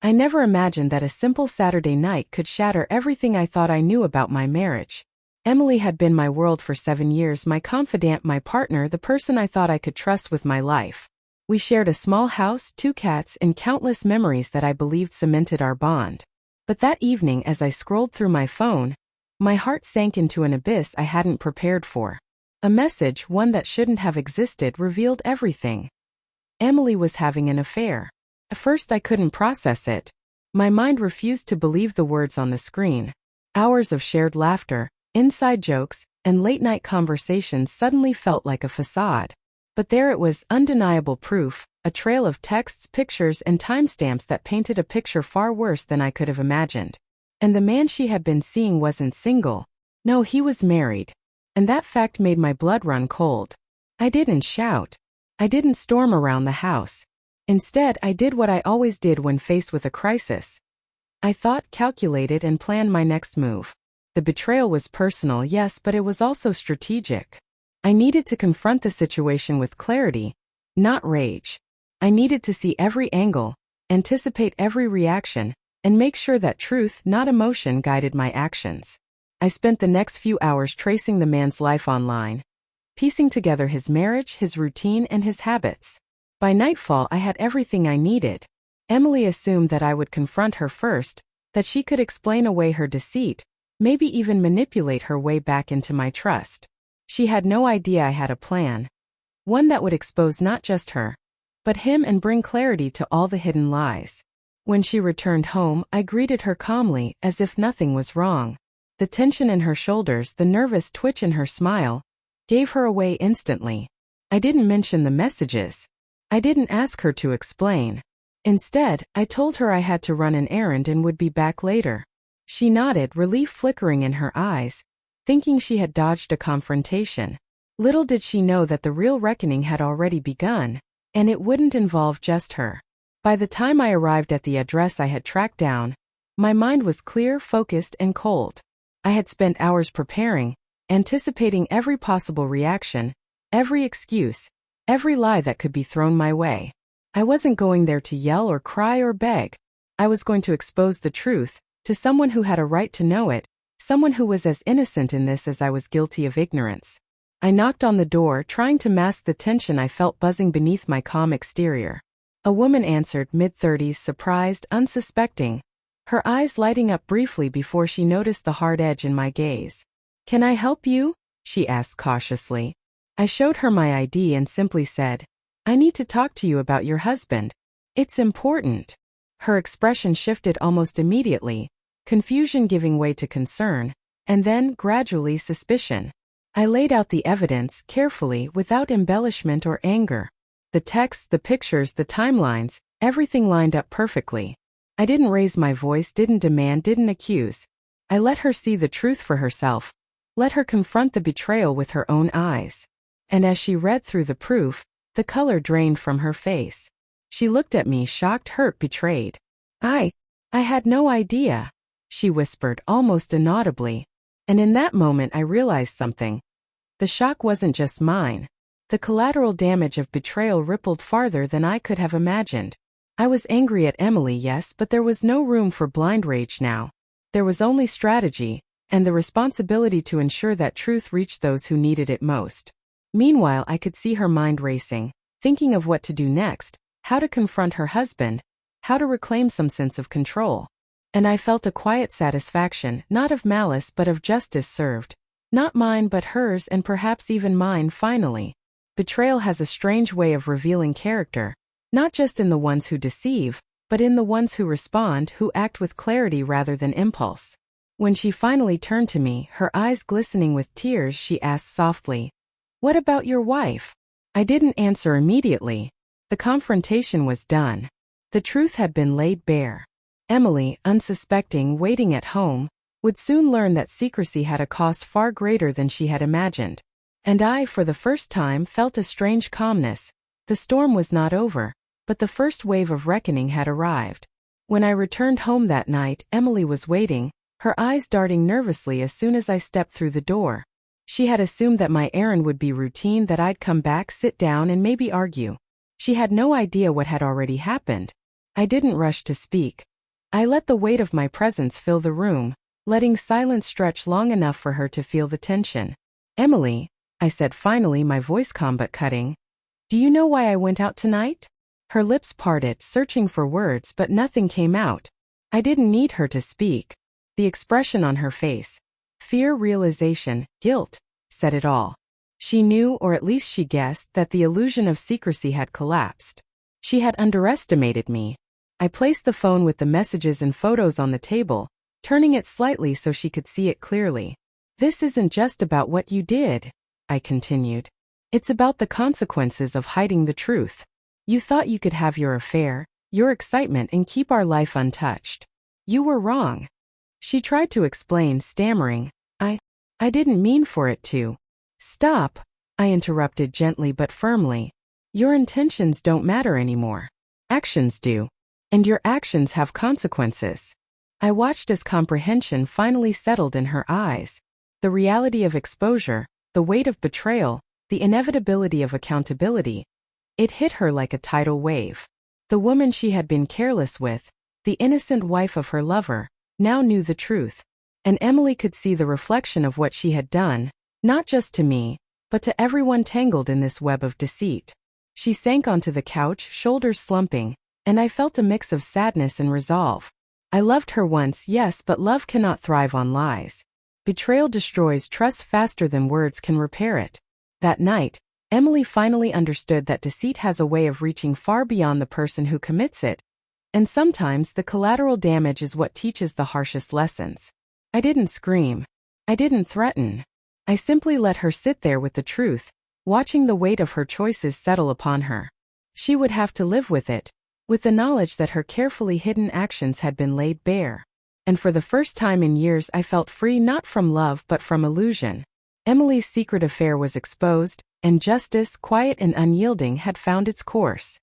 I never imagined that a simple Saturday night could shatter everything I thought I knew about my marriage. Emily had been my world for 7 years, my confidant, my partner, the person I thought I could trust with my life. We shared a small house, 2 cats, and countless memories that I believed cemented our bond. But that evening, as I scrolled through my phone, my heart sank into an abyss I hadn't prepared for. A message, one that shouldn't have existed, revealed everything. Emily was having an affair. At first I couldn't process it. My mind refused to believe the words on the screen. Hours of shared laughter, inside jokes, and late-night conversations suddenly felt like a facade. But there it was, undeniable proof, a trail of texts, pictures, and timestamps that painted a picture far worse than I could have imagined. And the man she had been seeing wasn't single. No, he was married. And that fact made my blood run cold. I didn't shout. I didn't storm around the house. Instead, I did what I always did when faced with a crisis. I thought, calculated, and planned my next move. The betrayal was personal, yes, but it was also strategic. I needed to confront the situation with clarity, not rage. I needed to see every angle, anticipate every reaction, and make sure that truth, not emotion, guided my actions. I spent the next few hours tracing the man's life online, piecing together his marriage, his routine, and his habits. By nightfall, I had everything I needed. Emily assumed that I would confront her first, that she could explain away her deceit, maybe even manipulate her way back into my trust. She had no idea I had a plan. One that would expose not just her, but him, and bring clarity to all the hidden lies. When she returned home, I greeted her calmly, as if nothing was wrong. The tension in her shoulders, the nervous twitch in her smile, gave her away instantly. I didn't mention the messages. I didn't ask her to explain. Instead, I told her I had to run an errand and would be back later. She nodded, relief flickering in her eyes, thinking she had dodged a confrontation. Little did she know that the real reckoning had already begun, and it wouldn't involve just her. By the time I arrived at the address I had tracked down, my mind was clear, focused, and cold. I had spent hours preparing, anticipating every possible reaction, every excuse, every lie that could be thrown my way. I wasn't going there to yell or cry or beg. I was going to expose the truth, to someone who had a right to know it, someone who was as innocent in this as I was guilty of ignorance. I knocked on the door, trying to mask the tension I felt buzzing beneath my calm exterior. A woman answered, mid-30s, surprised, unsuspecting, her eyes lighting up briefly before she noticed the hard edge in my gaze. "Can I help you?" she asked cautiously. I showed her my ID and simply said, "I need to talk to you about your husband. It's important." Her expression shifted almost immediately, confusion giving way to concern, and then, gradually, suspicion. I laid out the evidence, carefully, without embellishment or anger. The texts, the pictures, the timelines, everything lined up perfectly. I didn't raise my voice, didn't demand, didn't accuse. I let her see the truth for herself, let her confront the betrayal with her own eyes. And as she read through the proof, the color drained from her face. She looked at me, shocked, hurt, betrayed. I had no idea," she whispered, almost inaudibly. And in that moment I realized something. The shock wasn't just mine. The collateral damage of betrayal rippled farther than I could have imagined. I was angry at Emily, yes, but there was no room for blind rage now. There was only strategy, and the responsibility to ensure that truth reached those who needed it most. Meanwhile, I could see her mind racing, thinking of what to do next, how to confront her husband, how to reclaim some sense of control. And I felt a quiet satisfaction, not of malice but of justice served. Not mine but hers, and perhaps even mine finally. Betrayal has a strange way of revealing character, not just in the ones who deceive, but in the ones who respond, who act with clarity rather than impulse. When she finally turned to me, her eyes glistening with tears, she asked softly, "What about your wife?" I didn't answer immediately. The confrontation was done. The truth had been laid bare. Emily, unsuspecting, waiting at home, would soon learn that secrecy had a cost far greater than she had imagined. And I, for the first time, felt a strange calmness. The storm was not over, but the first wave of reckoning had arrived. When I returned home that night, Emily was waiting, her eyes darting nervously as soon as I stepped through the door. She had assumed that my errand would be routine, that I'd come back, sit down, and maybe argue. She had no idea what had already happened. I didn't rush to speak. I let the weight of my presence fill the room, letting silence stretch long enough for her to feel the tension. Emily, I said finally, my voice calm but cutting. Do you know why I went out tonight? Her lips parted, searching for words, but nothing came out. I didn't need her to speak. The expression on her face, fear, realization, guilt, said it all. She knew, or at least she guessed, that the illusion of secrecy had collapsed. She had underestimated me. I placed the phone with the messages and photos on the table, turning it slightly so she could see it clearly. This isn't just about what you did, I continued. It's about the consequences of hiding the truth. You thought you could have your affair, your excitement, and keep our life untouched. You were wrong. She tried to explain, stammering, I didn't mean for it to. Stop, I interrupted gently but firmly. Your intentions don't matter anymore. Actions do. And your actions have consequences. I watched as comprehension finally settled in her eyes. The reality of exposure, the weight of betrayal, the inevitability of accountability. It hit her like a tidal wave. The woman she had been careless with, the innocent wife of her lover, now knew the truth. And Emily could see the reflection of what she had done, not just to me, but to everyone tangled in this web of deceit. She sank onto the couch, shoulders slumping, and I felt a mix of sadness and resolve. I loved her once, yes, but love cannot thrive on lies. Betrayal destroys trust faster than words can repair it. That night, Emily finally understood that deceit has a way of reaching far beyond the person who commits it, and sometimes the collateral damage is what teaches the harshest lessons. I didn't scream. I didn't threaten. I simply let her sit there with the truth, watching the weight of her choices settle upon her. She would have to live with it, with the knowledge that her carefully hidden actions had been laid bare. And for the first time in years I felt free, not from love but from illusion. Emily's secret affair was exposed, and justice, quiet and unyielding, had found its course.